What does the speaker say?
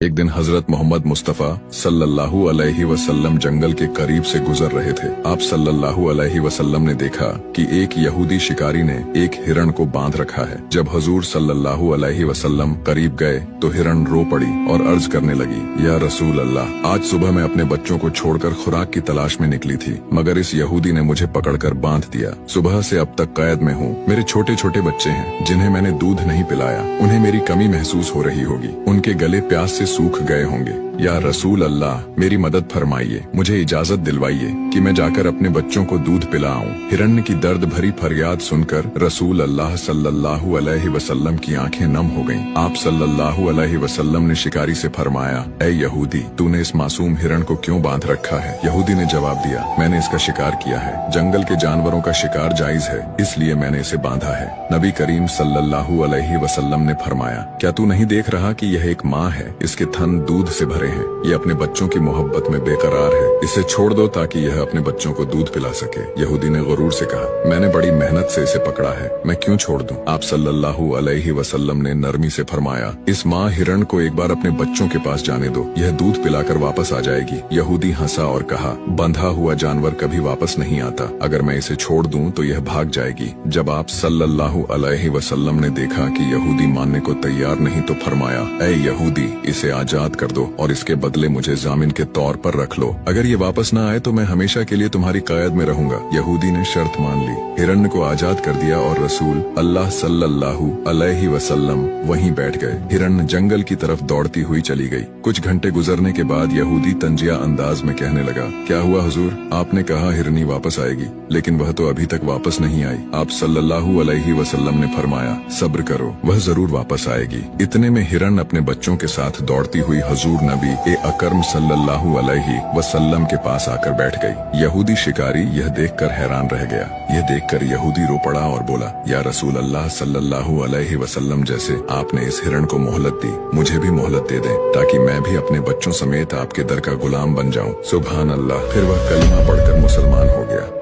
एक दिन हजरत मोहम्मद मुस्तफ़ा सल्लल्लाहु अलैहि वसल्लम जंगल के करीब से गुजर रहे थे। आप सल्लल्लाहु अलैहि वसल्लम ने देखा कि एक यहूदी शिकारी ने एक हिरण को बांध रखा है। जब हजूर सल्लल्लाहु अलैहि वसल्लम करीब गए तो हिरण रो पड़ी और अर्ज करने लगी, या रसूल अल्लाह, आज सुबह मैं अपने बच्चों को छोड़कर खुराक की तलाश में निकली थी, मगर इस यहूदी ने मुझे पकड़कर बांध दिया। सुबह से अब तक कैद में हूँ। मेरे छोटे छोटे बच्चे हैं जिन्हें मैंने दूध नहीं पिलाया। उन्हें मेरी कमी महसूस हो रही होगी। उनके गले प्यास से सूख गए होंगे। या रसूल अल्लाह, मेरी मदद फरमाइए, मुझे इजाजत दिलवाइए कि मैं जाकर अपने बच्चों को दूध पिलाऊं। हिरण्य की दर्द भरी फरियाद सुनकर रसूल अल्लाह सल्लल्लाहु अलैहि वसल्लम की आंखें नम हो गईं। आप सल्लल्लाहु अलैहि वसल्लम ने शिकारी से फरमाया, ऐ यहूदी, तूने इस मासूम हिरण को क्यों बांध रखा है? यहूदी ने जवाब दिया, मैंने इसका शिकार किया है। जंगल के जानवरों का शिकार जायज है, इसलिए मैंने इसे बांधा है। नबी करीम सल्लल्लाहु अलैहि वसल्लम ने फरमाया, क्या तू नहीं देख रहा कि यह एक माँ है? इसके थन दूध से भरे हैं। ये अपने बच्चों की मोहब्बत में बेकरार है। इसे छोड़ दो ताकि यह अपने बच्चों को दूध पिला सके। यहूदी ने गुरूर से कहा, मैंने बड़ी मेहनत से इसे पकड़ा है, मैं क्यों छोड़ दूं? आप सल्लल्लाहु अलैहि वसल्लम ने नरमी से फरमाया, इस माँ हिरण को एक बार अपने बच्चों के पास जाने दो, यह दूध पिलाकर वापस आ जाएगी। यहूदी हंसा और कहा, बंधा हुआ जानवर कभी वापस नहीं आता। अगर मैं इसे छोड़ दूं तो यह भाग जाएगी। जब आप सल्लल्लाहु अलैहि वसल्लम ने देखा कि यहूदी मानने को तैयार नहीं तो फरमाया, ऐ यहूदी, इसे आजाद कर दो और इसके बदले मुझे जामिन के तौर पर रख लो। अगर ये वापस न आए तो मैं हमेशा के लिए तुम्हारी कैद में रहूंगा। यहूदी ने शर्त मान ली। हिरण्य को आजाद कर दिया और रसूल अल्लाह सल्लल्लाहु अलैहि वसल्लम वहीं बैठ गए। हिरण्य जंगल की तरफ दौड़ती हुई चली गई। कुछ घंटे गुजरने के बाद यहूदी तंजिया अंदाज में कहने लगा, क्या हुआ हुजूर? आपने कहा हिरनी वापस आएगी, लेकिन वह तो अभी तक वापस नहीं आई। आप सल्लल्लाहु अलैहि वसल्लम ने फरमाया, सब्र करो, वह जरूर वापस आएगी। इतने में हिरन अपने बच्चों के साथ दौड़ती हुई हजूर नबी अकरम सल्लल्लाहु अलैहि वसल्लम के पास आकर बैठ गई। यहूदी शिकारी यह देखकर हैरान रह गया। यह देखकर यहूदी रो पड़ा और बोला, या रसूल अल्लाह सल्लल्लाहु अलैहि वसल्लम, जैसे आपने इस हिरण को मोहलत दी, मुझे भी मोहलत दे दें ताकि मैं भी अपने बच्चों समेत आपके दर का गुलाम बन जाऊं। सुभान अल्लाह। फिर वह कलिमा पढ़कर मुसलमान हो गया।